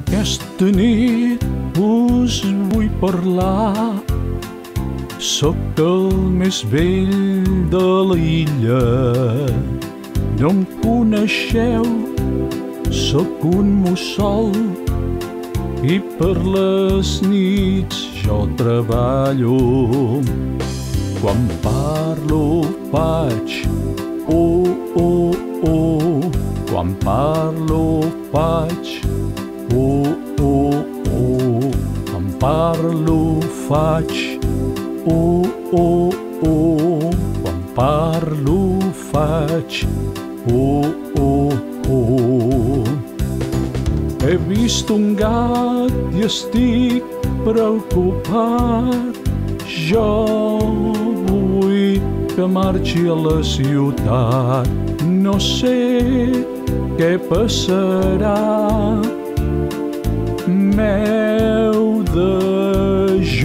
Aquesta nit us vull parlar. Sóc el més vell de l'illa. No em coneixeu, sóc un mussol i per les nits jo treballo. Quan parlo faig oh, oh, oh. Quan parlo faig oh, oh, oh. Quan parlo faig oh, oh, oh. Quan parlo faig oh, oh, oh. He vist un gat i estic preocupat. Jo vull que marxi a la ciutat. No sé què passarà. M'heu d'ajudar.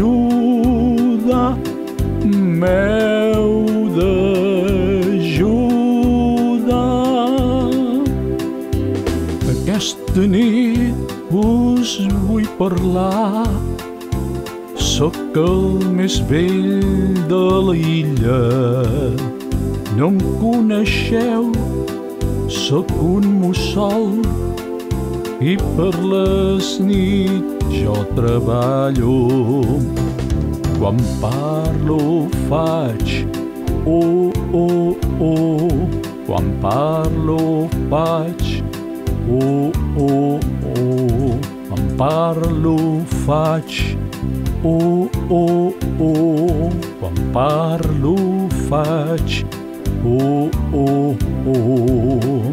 M'heu d'ajudar. Aquesta nit us vull parlar. Sóc el més vell de l'illa. No em coneixeu, sóc un mussol i per les nits jo treballo. Quan parlo faig oh, oh, oh. Quan parlo faig oh, oh, oh. Quan parlo faig oh, oh, oh. Quan parlo faig oh, oh, oh.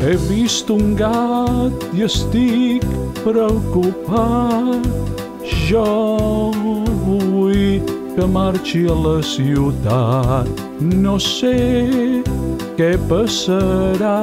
He vist un gat i estic preocupat. Jo vull que marxi a la ciutat. No sé què passarà.